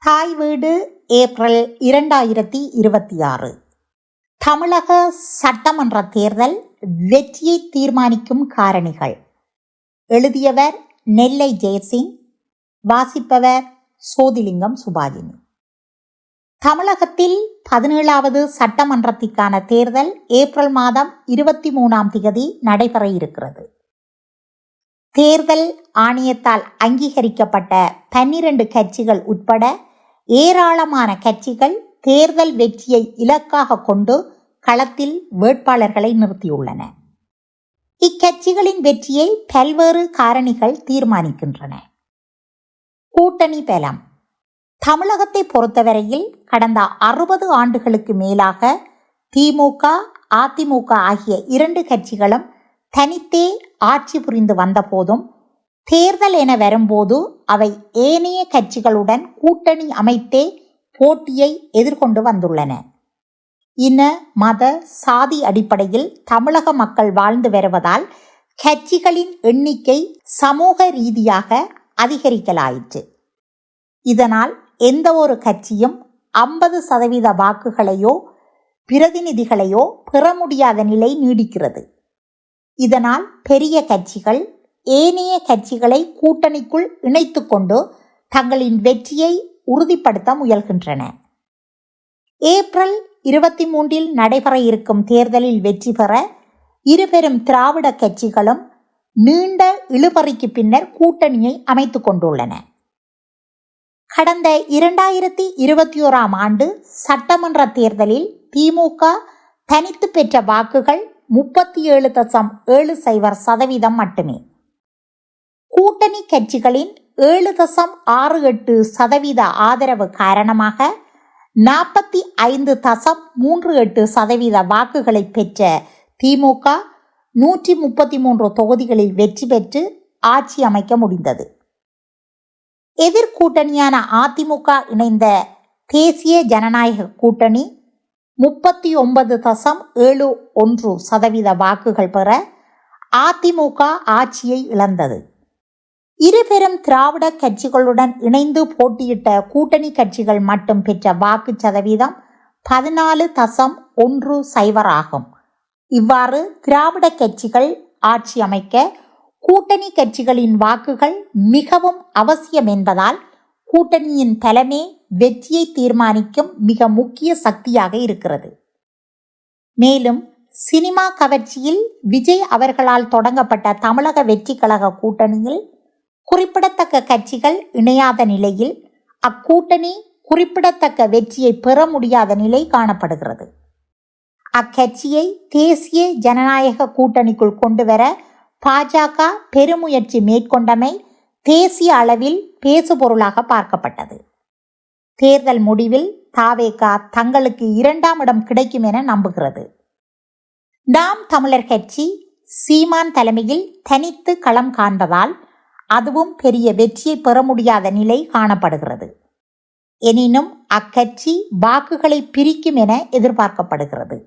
தாய் வீடு ஏப்ரல் 2026. தமிழக சட்டமன்ற தேர்தல் வெற்றியை தீர்மானிக்கும் காரணிகள். எழுதியவர் நெல்லை ஜெயசிங். வாசிப்பவர் சோதிலிங்கம் சுபாஜினி. தமிழகத்தில் 17வது சட்டமன்றத்திற்கான தேர்தல் ஏப்ரல் மாதம் 23 நடைபெற இருக்கிறது. தேர்தல் ஆணையத்தால் அங்கீகரிக்கப்பட்ட 12 கட்சிகள் உட்பட ஏராளமான கட்சிகள் தேர்தல் வெற்றியை இலக்காக கொண்டு களத்தில் வேட்பாளர்களை நிறுத்தியுள்ளன. இக்கட்சிகளின் வெற்றியை பல்வேறு காரணிகள் தீர்மானிக்கின்றன. கூட்டணி பலம். தமிழகத்தை பொறுத்தவரையில் கடந்த 60 ஆண்டுகளுக்கு மேலாக திமுக, அதிமுக ஆகிய 2 கட்சிகளும் தனித்தே ஆட்சி புரிந்து வந்த போதும் தேர்தல் என வரும்போது அவை ஏனைய கட்சிகளுடன் கூட்டணி அமைத்தே போட்டியை எதிர்கொண்டு வந்துள்ளன. இன, மத, சாதி அடிப்படையில் தமிழக மக்கள் வாழ்ந்து வருவதால் கட்சிகளின் எண்ணிக்கை சமூக ரீதியாக அதிகரிக்கலாயிற்று. இதனால் எந்த ஒரு கட்சியும் 50% வாக்குகளையோ பிரதிநிதிகளையோ பெற முடியாத நிலை நீடிக்கிறது. இதனால் பெரிய கட்சிகள் ஏனைய கட்சிகளை கூட்டணிக்குள் இணைத்து கொண்டு தங்களின் வெற்றியை உறுதிப்படுத்த முயல்கின்றன. ஏப்ரல் 23 நடைபெற இருக்கும் தேர்தலில் வெற்றி பெற இருபெரும் திராவிட கட்சிகளும் நீண்ட இழுபறிக்கு பின்னர் கூட்டணியை அமைத்து கொண்டுள்ளன. கடந்த 2021 ஆண்டு சட்டமன்ற தேர்தலில் திமுக தனித்து பெற்ற வாக்குகள் 37.70% மட்டுமே. கூட்டணி கட்சிகளின் 7.68% ஆதரவு காரணமாக 45.38% வாக்குகளை பெற்ற திமுக 133 தொகுதிகளில் வெற்றி பெற்று ஆட்சி அமைக்க முடிந்தது. எதிர்கூட்டணியான அதிமுக இணைந்த தேசிய ஜனநாயக கூட்டணி 39.71% வாக்குகள் பெற அதிமுக ஆட்சியை இழந்தது. இருபெரும் திராவிட கட்சிகளுடன் இணைந்து போட்டியிட்ட கூட்டணி கட்சிகள் மட்டும் பெற்ற வாக்கு சதவீதம் 14.10 ஆகும். இவ்வாறு திராவிட கட்சிகள் ஆட்சி அமைக்க கூட்டணி கட்சிகளின் வாக்குகள் மிகவும் அவசியம் என்பதால் கூட்டணியின் தலைமை வெற்றியை தீர்மானிக்கும் மிக முக்கிய சக்தியாக இருக்கிறது. மேலும் சினிமா கவர்ச்சியில் விஜய் அவர்களால் தொடங்கப்பட்ட தமிழக வெற்றி கழக கூட்டணியில் குறிப்பிடத்தக்க கட்சிகள் இணையாத நிலையில் அக்கூட்டணி குறிப்பிடத்தக்க வெற்றியை பெற முடியாத நிலை காணப்படுகிறது. அக்கட்சியை தேசிய ஜனநாயக கூட்டணிக்குள் கொண்டு வர பாஜக பெருமுயற்சி மேற்கொண்டமை தேசிய அளவில் பேசுபொருளாக பார்க்கப்பட்டது. தேர்தல் முடிவில் தவேக தங்களுக்கு 2ஆம் இடம் கிடைக்கும் என நம்புகிறது. நாம் தமிழர் கட்சி சீமான் தலைமையில் தனித்து களம் காண்பதால் அதுவும் பெரிய வெற்றியை பெற முடியாத நிலை காணப்படுகிறது. எனினும் அக்கட்சி வாக்குகளை பிரிக்கும் என எதிர்பார்க்கப்படுகிறது.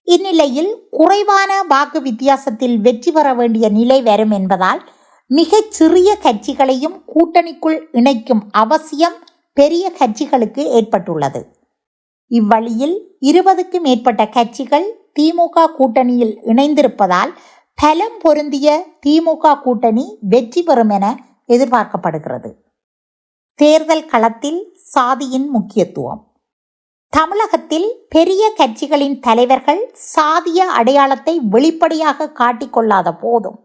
இந்நிலையில் குறைவான வாக்கு வித்தியாசத்தில் வெற்றி பெற வேண்டிய நிலை வரும் என்பதால் மிகச் சிறிய கட்சிகளையும் கூட்டணிக்குள் இணைக்கும் அவசியம் பெரிய கட்சிகளுக்கு ஏற்பட்டுள்ளது. இவ்வழியில் 20க்கும் மேற்பட்ட கட்சிகள் திமுக கூட்டணியில் இணைந்திருப்பதால் பலம் பொருந்திய திமுக கூட்டணி வெற்றி பெறும் என எதிர்பார்க்கப்படுகிறது. தேர்தல் களத்தில் சாதியின் முக்கியத்துவம். தமிழகத்தில் பெரிய கட்சிகளின் தலைவர்கள் சாதிய அடையாளத்தை வெளிப்படையாக காட்டிக்கொள்ளாத போதும்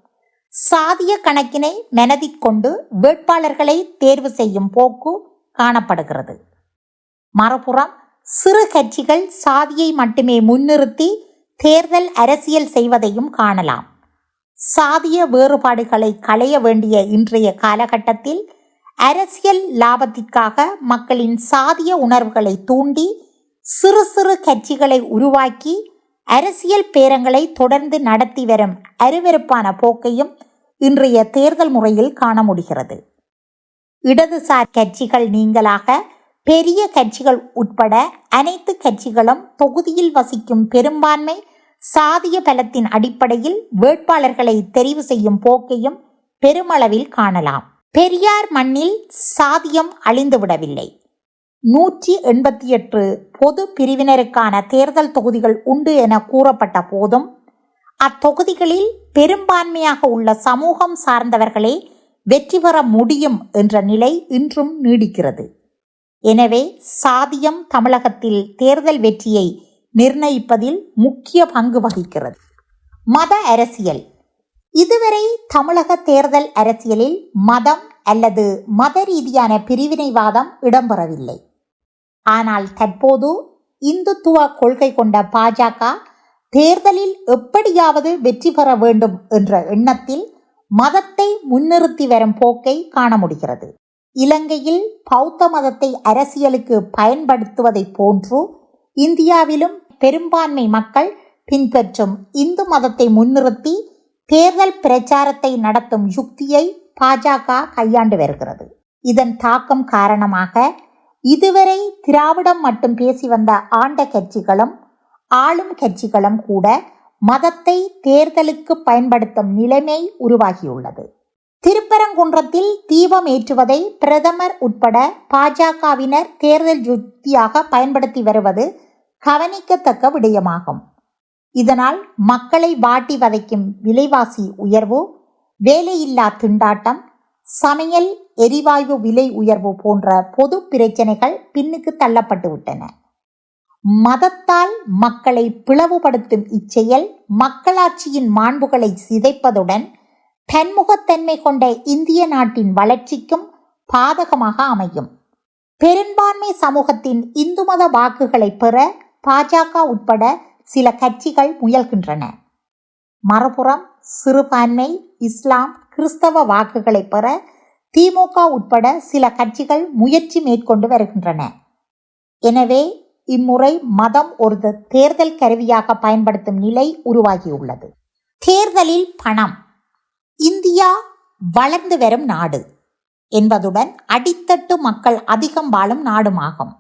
சாதிய கணக்கினை மனதிற்கொண்டு வேட்பாளர்களை தேர்வு செய்யும் போக்கு காணப்படுகிறது. மறுபுறம் சிறு கட்சிகள் சாதியை மட்டுமே முன்னிறுத்தி தேர்தல் அரசியல் செய்வதையும் காணலாம். சாதிய வேறுபாடுகளை களைய வேண்டிய இன்றைய காலகட்டத்தில் அரசியல் லாபத்திற்காக மக்களின் சாதிய உணர்வுகளை தூண்டி சிறு சிறு கட்சிகளை உருவாக்கி அரசியல் பேரங்களை தொடர்ந்து நடத்தி வரும் அருவருப்பான போக்கையும் இன்றைய தேர்தல் முறையில் காண முடிகிறது. இடதுசார் கட்சிகள் நீங்களாக பெரிய கட்சிகள் உட்பட அனைத்து கட்சிகளும் தொகுதியில் வசிக்கும் பெரும்பான்மை சாதிய பலத்தின் அடிப்படையில் வேட்பாளர்களை தெரிவு செய்யும் போக்கையும் பெருமளவில் காணலாம். பெரியார் மண்ணில் சாதியம் அழிந்துவிடவில்லை. 188 பொது பிரிவினருக்கான தேர்தல் தொகுதிகள் உண்டு என கூறப்பட்ட போதும் அத்தொகுதிகளில் பெரும்பான்மையாக உள்ள சமூகம் சார்ந்தவர்களே வெற்றி பெற முடியும் என்ற நிலை இன்றும் நீடிக்கிறது. எனவே சாதியம் தமிழகத்தில் தேர்தல் வெற்றியை நிர்ணயிப்பதில் முக்கிய பங்கு வகிக்கிறது. மத அரசியல். இதுவரை தமிழக தேர்தல் அரசியலில் மதம் அல்லது மத ரீதியான பிரிவினைவாதம் இடம்பெறவில்லை. ஆனால் தற்போது இந்துத்துவ கொள்கை கொண்ட பாஜக தேர்தலில் எப்படியாவது வெற்றி பெற வேண்டும் என்ற எண்ணத்தில் மதத்தை முன்னிறுத்தி வரும் போக்கை காண முடிகிறது. இலங்கையில் பௌத்த மதத்தை அரசியலுக்கு பயன்படுத்துவதை போன்று இந்தியாவிலும் பெரும்பான்மை மக்கள் பின்பற்றும் இந்து மதத்தை முன்னிறுத்தி தேர்தல் பிரச்சாரத்தை நடத்தும் யுக்தியை பாஜக கையாண்டு வருகிறது. இதன் தாக்கம் காரணமாக இதுவரை திராவிடம் மட்டும் பேசி வந்த ஆண்ட கட்சிகளும் ஆளும் கட்சிகளும் கூட மதத்தை தேர்தலுக்கு பயன்படுத்தும் நிலைமை உருவாகியுள்ளது. திருப்பரங்குன்றத்தில் தீபம் ஏற்றுவதை பிரதமர் உட்பட பாஜகவினர் தேர்தல் யுக்தியாக பயன்படுத்தி வருவது கவனிக்கத்தக்க விடயமாகும். இதனால் மக்களை வாட்டி வதைக்கும் விலைவாசி உயர்வு, வேலையில்லா திண்டாட்டம், சமையல் எரிவாயு விலை உயர்வு போன்ற பொது பிரச்சனைகள் பின்னுக்கு தள்ளப்பட்டு விட்டன. மதத்தால் மக்களை பிளவுபடுத்தும் இச்செயல் மக்களாட்சியின் மாண்புகளை சிதைப்பதுடன் பன்முகத்தன்மை கொண்ட இந்திய நாட்டின் வளர்ச்சிக்கும் பாதகமாக அமையும். பெரும்பான்மை சமூகத்தின் இந்து மத வாக்குகளை பெற பாஜக உட்பட சில கட்சிகள் முயல்கின்றன. மறுபுறம் சிறுபான்மை இஸ்லாம் கிறிஸ்தவ வாக்குகளை பெற திமுக உட்பட சில கட்சிகள் முயற்சி மேற்கொண்டு வருகின்றன. எனவே இம்முறை மதம் ஒரு தேர்தல் கருவியாக பயன்படுத்தும் நிலை உருவாகியுள்ளது. தேர்தலில் பணம். இந்தியா வளர்ந்து வரும் நாடு என்பதுடன் அடித்தட்டு மக்கள் அதிகம் வாழும் நாடுமாகும்.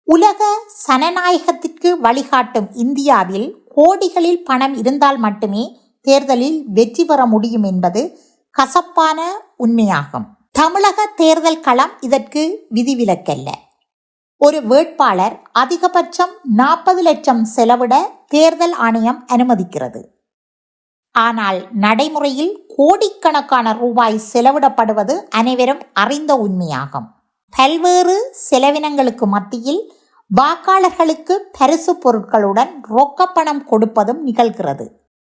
உலக சனநாயகத்திற்கு வழிகாட்டும் இந்தியாவில் கோடிகளில் பணம் இருந்தால் மட்டுமே தேர்தலில் வெற்றி பெற முடியும் என்பது கசப்பான உண்மையாகும். தமிழக தேர்தல் களம் இதற்கு விதிவிலக்கல்ல. ஒரு வேட்பாளர் அதிகபட்சம் 40 லட்சம் செலவிட தேர்தல் ஆணையம் அனுமதிக்கிறது. ஆனால் நடைமுறையில் கோடிக்கணக்கான ரூபாய் செலவிடப்படுவது அனைவரும் அறிந்த உண்மையாகும். பல்வேறு செலவினங்களுக்கு மத்தியில் வாக்காளர்களுக்கு பரிசு பொருட்களுடன் ரொக்கப்பணம் கொடுப்பதும் நிகழ்கிறது.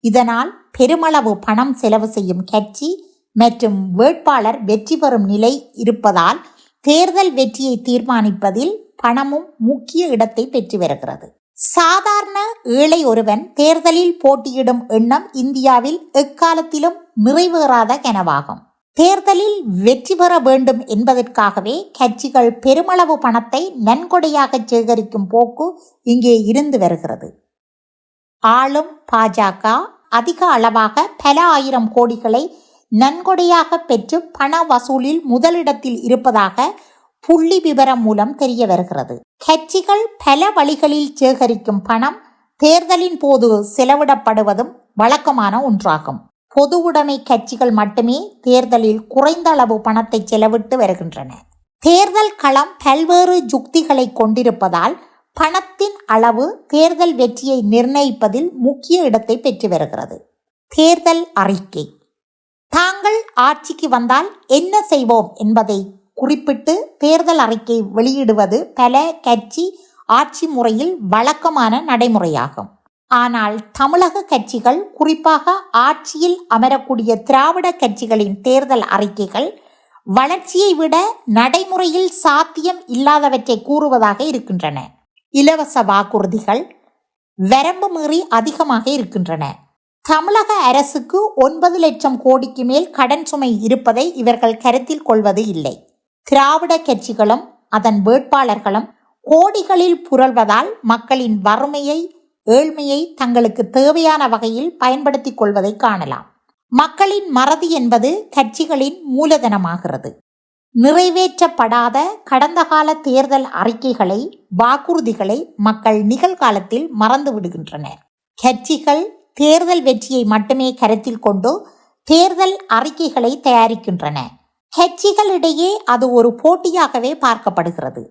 இதனால் பெருமளவு பணம் செலவு செய்யும் கட்சி மற்றும் வேட்பாளர் வெற்றி பெறும் நிலை இருப்பதால் தேர்தல் வெற்றியை தீர்மானிப்பதில் பணமும் முக்கிய இடத்தை பெற்று வருகிறது. சாதாரண ஏழை ஒருவன் தேர்தலில் போட்டியிடும் எண்ணம் இந்தியாவில் எக்காலத்திலும் நிறைவேறாத கனவாகும். தேர்தலில் வெற்றி பெற வேண்டும் என்பதற்காகவே கட்சிகள் பெருமளவு பணத்தை நன்கொடையாக சேகரிக்கும் போக்கு இங்கே இருந்து வருகிறது. ஆளும் பாஜக அதிக அளவாக பல ஆயிரம் கோடிகளை நன்கொடையாக பெற்று பண வசூலில் முதலிடத்தில் இருப்பதாக புள்ளி விவரம் மூலம் தெரிய வருகிறது. கட்சிகள் பல வழிகளில் சேகரிக்கும் பணம் தேர்தலின் போது செலவிடப்படுவதும் வழக்கமான ஒன்றாகும். பொது உடைமை கட்சிகள் மட்டுமே தேர்தலில் குறைந்த அளவு பணத்தை செலவிட்டு வருகின்றன. தேர்தல் களம் பல்வேறு யுக்திகளை கொண்டிருப்பதால் பணத்தின் அளவு தேர்தல் வெற்றியை நிர்ணயிப்பதில் முக்கிய இடத்தை பெற்று வருகிறது. தேர்தல் அறிக்கை. தாங்கள் ஆட்சிக்கு வந்தால் என்ன செய்வோம் என்பதை குறிப்பிட்டு தேர்தல் அறிக்கை வெளியிடுவது பல கட்சி ஆட்சி முறையில் வழக்கமான நடைமுறையாகும். ஆனால் தமிழக கட்சிகள், குறிப்பாக ஆட்சியில் அமரக்கூடிய திராவிட கட்சிகளின் தேர்தல் அறிக்கைகள் வளர்ச்சியை விட நடைமுறையில் சாத்தியம் இல்லாதவற்றை கூறுவதாக இருக்கின்றன. இலவச வாக்குறுதிகள் வரம்பு மீறி அதிகமாக இருக்கின்றன. தமிழக அரசுக்கு 9 லட்சம் கோடிக்கு மேல் கடன் சுமை இருப்பதை இவர்கள் கருத்தில் கொள்வது இல்லை. திராவிட கட்சிகளும் அதன் வேட்பாளர்களும் கோடிகளில் புரள்வதால் மக்களின் வறுமையை, ஏழ்மையை தங்களுக்கு தேவையான வகையில் பயன்படுத்தி கொள்வதை காணலாம். மக்களின் மறதி என்பது கட்சிகளின் மூலதனமாகிறது. நிறைவேற்றப்படாத கடந்த கால தேர்தல் அறிக்கைகளை, வாக்குறுதிகளை மக்கள் நிகழ்காலத்தில் மறந்து விடுகின்றனர். கட்சிகள் தேர்தல் வெற்றியை மட்டுமே கருத்தில் கொண்டு தேர்தல் அறிக்கைகளை தயாரிக்கின்றன. கட்சிகளிடையே அது ஒரு போட்டியாகவே பார்க்கப்படுகிறது.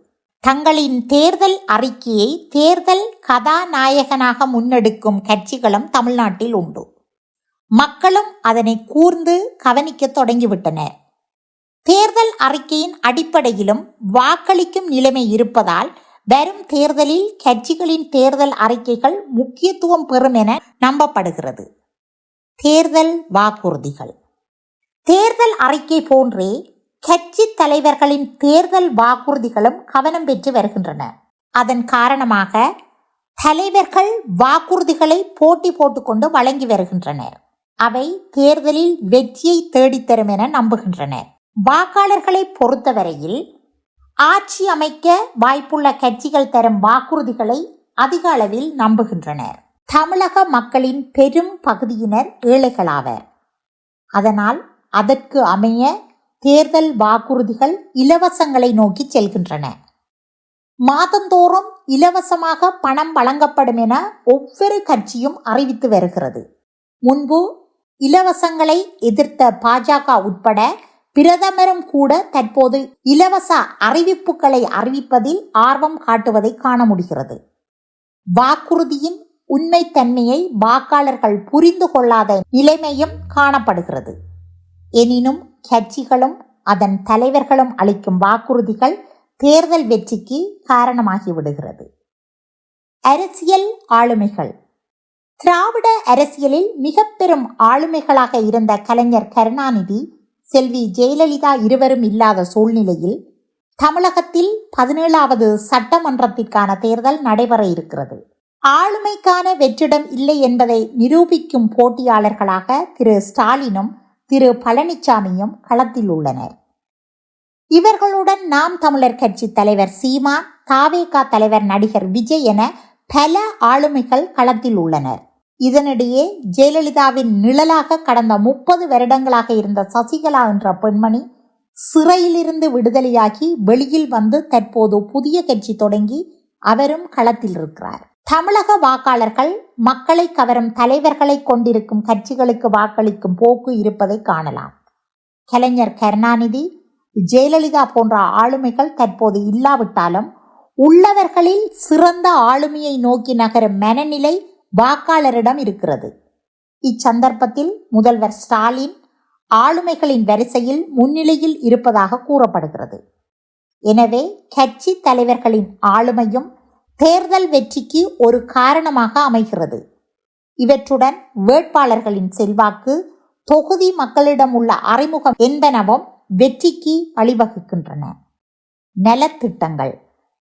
தங்களின் தேர்தல் அறிக்கையை தேர்தல் கதாநாயகனாக முன்னெடுக்கும் கட்சிகளும் தமிழ்நாட்டில் உண்டு. மக்களும் அதனை கூர்ந்து கவனிக்க தொடங்கிவிட்டனர். தேர்தல் அறிக்கையின் அடிப்படையிலும் வாக்களிக்கும் நிலைமை இருப்பதால் வரும் தேர்தலில் கட்சிகளின் தேர்தல் அறிக்கைகள் முக்கியத்துவம் பெறும் என நம்பப்படுகிறது. தேர்தல் வாக்குறுதிகள். தேர்தல் அறிக்கை போன்றே கட்சி தலைவர்களின் தேர்தல் வாக்குறுதிகளும் கவனம் பெற்று வருகின்றன. அதன் காரணமாக தலைவர்கள் வாக்குறுதிகளை போட்டி போட்டுக்கொண்டு வழங்கி வருகின்றனர். அவை தேர்தலில் வெற்றியை தேடித்தரும் என நம்புகின்றனர். வாக்காளர்களை பொறுத்தவரையில் ஆட்சி அமைக்க வாய்ப்புள்ள கட்சிகள் தரும் வாக்குறுதிகளை அதிக அளவில் நம்புகின்றனர். தமிழக மக்களின் பெரும் பகுதியினர் ஏழைகளாவர். அதனால் அதற்கு அமைய தேர்தல் வாக்குறுதிகள் இலவசங்களை நோக்கி செல்கின்றன. மாதந்தோறும் இலவசமாக பணம் வழங்கப்படும் என ஒவ்வொரு கட்சியும் அறிவித்து வருகிறது. முன்பு இலவசங்களை எதிர்த்த பாஜக உட்பட பிரதமரும் கூட தற்போது இலவச அறிவிப்புகளை அறிவிப்பதில் ஆர்வம் காட்டுவதை காண முடிகிறது. வாக்குறுதியின் உண்மைத்தன்மையை வாக்காளர்கள் புரிந்து கொள்ளாத நிலைமையும் காணப்படுகிறது. எனினும் கட்சிகளும் அதன் தலைவர்களும் அளிக்கும் வாக்குறுதிகள் தேர்தல் வெற்றிக்கு காரணமாகிவிடுகிறது. அரசியல் ஆளுமைகள். திராவிட அரசியலில் மிக பெரும் ஆளுமைகளாக இருந்த கலைஞர் கருணாநிதி, செல்வி ஜெயலலிதா இருவரும் இல்லாத சூழ்நிலையில் தமிழகத்தில் 17வது சட்டமன்றத்திற்கான தேர்தல் நடைபெற இருக்கிறது. ஆளுமைக்கான வெற்றிடம் இல்லை என்பதை நிரூபிக்கும் போட்டியாளர்களாக திரு ஸ்டாலினும் திரு பழனிசாமியும் களத்தில் உள்ளனர். இவர்களுடன் நாம் தமிழர் கட்சி தலைவர் சீமான், தாவேகா தலைவர் நடிகர் விஜய் என பல ஆளுமைகள் களத்தில் உள்ளனர். இதனிடையே ஜெயலலிதாவின் நிழலாக கடந்த 30 வருடங்களாக இருந்த சசிகலா என்ற பெண்மணி சிறையிலிருந்து விடுதலையாகி வெளியில் வந்து தற்போது புதிய கட்சி தொடங்கி அவரும் களத்தில் இருக்கிறார். தமிழக வாக்காளர்கள் மக்களை கவரும் தலைவர்களை கொண்டிருக்கும் கட்சிகளுக்கு வாக்களிக்கும் போக்கு இருப்பதை காணலாம். கலைஞர் கருணாநிதி, ஜெயலலிதா போன்ற ஆளுமைகள் தற்போது இல்லாவிட்டாலும் உள்ளவர்களில் சிறந்த ஆளுமையை நோக்கி நகரும் மனநிலை வாக்காளரிடம் இருக்கிறது. இச்சந்தர்ப்பத்தில் முதல்வர் ஸ்டாலின் ஆளுமைகளின் வரிசையில் முன்னிலையில் இருப்பதாக கூறப்படுகிறது. எனவே கட்சி தலைவர்களின் ஆளுமையும் தேர்தல் வெற்றிக்கு ஒரு காரணமாக அமைகிறது. இவற்றுடன் வேட்பாளர்களின் செல்வாக்கு, தொகுதி மக்களிடம் உள்ள அறிமுகம் என்பனவும் வெற்றிக்கு வழிவகுக்கின்றன. நலத்திட்டங்கள்.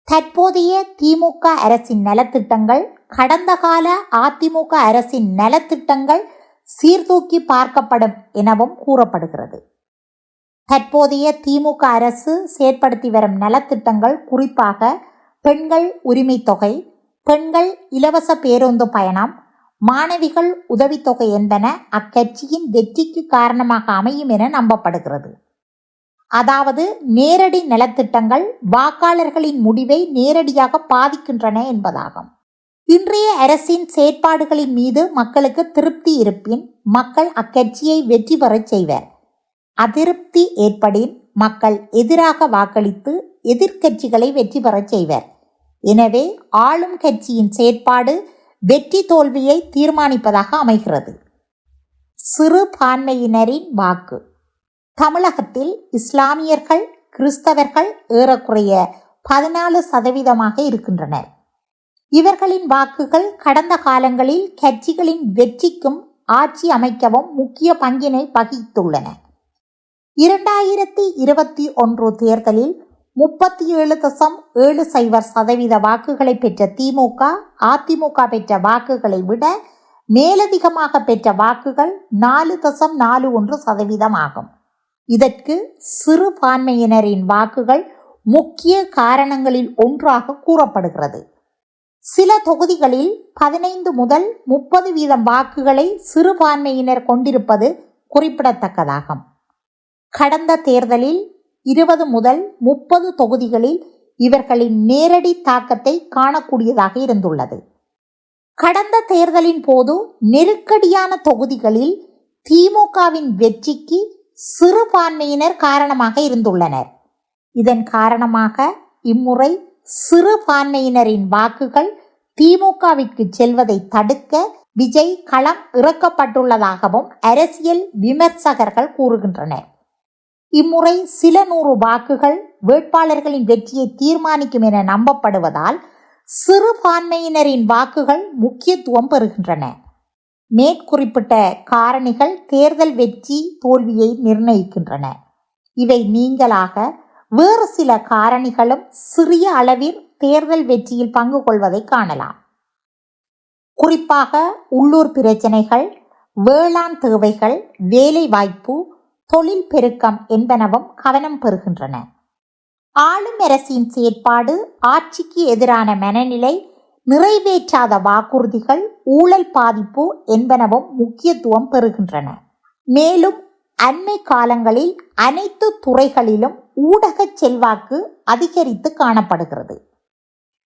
தற்போதைய திமுக அரசின் நலத்திட்டங்கள் கடந்த கால அதிமுக அரசின் நலத்திட்டங்கள் சீர்தூக்கி பார்க்கப்படும் எனவும் கூறப்படுகிறது. தற்போதைய திமுக அரசு செயற்படுத்தி வரும் நலத்திட்டங்கள் குறிப்பாக பெண்கள் உரிமை தொகை, பெண்கள் இலவச பேருந்து பயணம், மாணவிகள் உதவித்தொகை என்பன அக்கட்சியின் வெற்றிக்கு காரணமாக அமையும் என நம்பப்படுகிறது. அதாவது நேரடி நலத்திட்டங்கள் வாக்காளர்களின் முடிவை நேரடியாக பாதிக்கின்றன என்பதாகும். இன்றைய அரசின் செயற்பாடுகளின் மீது மக்களுக்கு திருப்தி இருப்பின் மக்கள் அக்கட்சியை வெற்றி பெறச் செய்வர். அதிருப்தி ஏற்படின் மக்கள் எதிராக வாக்களித்து எதிர்க்கட்சிகளை வெற்றி பெறச் செய்வர். எனவே ஆளும் கட்சியின் செயற்பாடு வெற்றி தோல்வியை தீர்மானிப்பதாக அமைகிறது. சிறுபான்மையினரின் வாக்கு. தமிழகத்தில் இஸ்லாமியர்கள், கிறிஸ்தவர்கள் ஏறக்குறைய 14% இருக்கின்றனர். இவர்களின் வாக்குகள் கடந்த காலங்களில் கட்சிகளின் வெற்றிக்கும் ஆட்சி அமைக்கவும் முக்கிய பங்கினை வகித்துள்ளன. 2021 தேர்தலில் 37.70% வாக்குகளை பெற்ற திமுக, அதிமுக பெற்ற வாக்குகளை விட மேலதிகமாக பெற்ற வாக்குகள் 4.41% ஆகும். இதற்கு சிறுபான்மையினரின் வாக்குகள் முக்கிய காரணங்களில் ஒன்றாக கூறப்படுகிறது. சில தொகுதிகளில் 15 முதல் 30% வாக்குகளை சிறுபான்மையினர் கொண்டிருப்பது குறிப்பிடத்தக்கதாகும். கடந்த தேர்தலில் 20 முதல் 30 தொகுதிகளில் இவர்களின் நேரடி தாக்கத்தை காணக்கூடியதாக இருந்துள்ளது. கடந்த தேர்தலின் போது நெருக்கடியான தொகுதிகளில் திமுகவின் வெற்றிக்கு சிறுபான்மையினர் காரணமாக இருந்துள்ளனர். இதன் காரணமாக இம்முறை சிறுபான்மையினரின் வாக்குகள் திமுகவிற்கு செல்வதை தடுக்க விஜய் களம் இறக்கப்பட்டுள்ளதாகவும் அரசியல் விமர்சகர்கள் கூறுகின்றனர். இம்முறை சில 100 வாக்குகள் வேட்பாளர்களின் வெற்றியை தீர்மானிக்கும் என நம்பப்படுவதால் சிறுபான்மையினரின் வாக்குகள் முக்கியத்துவம் பெறுகின்றன. மேற்குறிப்பிட்ட காரணிகள் தேர்தல் வெற்றி தோல்வியை நிர்ணயிக்கின்றன. இவை நீங்களாக வேறு சில காரணிகளும் சிறிய அளவில் தேர்தல் வெற்றியில் பங்கு கொள்வதை காணலாம். குறிப்பாக உள்ளூர் பிரச்சனைகள், வேளாண் தேவைகள், வேலை வாய்ப்பு, தொழில் பெருக்கம் என்பனவும் கவனம் பெறுகின்றன. ஆளும் அரசின் செயற்பாடு, ஆட்சிக்கு எதிரான மனநிலை, நிறைவேற்றாத வாக்குறுதிகள், ஊழல் பாதிப்பு என்பனவும் முக்கியத்துவம் பெறுகின்றன. மேலும் அண்மை காலங்களில் அனைத்து துறைகளிலும் ஊடக செல்வாக்கு அதிகரித்து காணப்படுகிறது.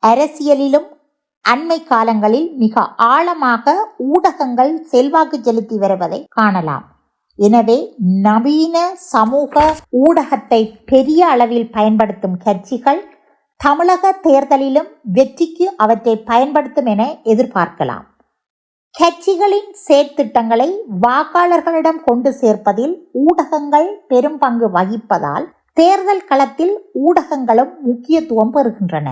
அரசியலிலும் அண்மை காலங்களில் மிக ஆழமாக ஊடகங்கள் செல்வாக்கு செலுத்தி வருவதை காணலாம். எனவே நவீன சமூக ஊடகத்தை பெரிய அளவில் பயன்படுத்தும் கட்சிகள் தமிழக தேர்தலிலும் வெற்றிக்கு அவற்றை பயன்படுத்தும் என எதிர்பார்க்கலாம். கட்சிகளின் செயற்திட்டங்களை வாக்காளர்களிடம் கொண்டு சேர்ப்பதில் ஊடகங்கள் பெரும் பங்கு வகிப்பதால் தேர்தல் களத்தில் ஊடகங்களும் முக்கியத்துவம் பெறுகின்றன.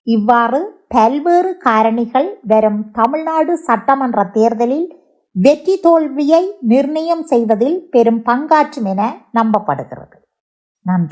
இவ்வாறு பல்வேறு காரணிகள் வரும் தமிழ்நாடு சட்டமன்ற தேர்தலில் வெற்றி தோல்வியை நிர்ணயம் செய்வதில் பெரும் பங்காற்றும் என நம்பப்படுகிறது. நன்றி.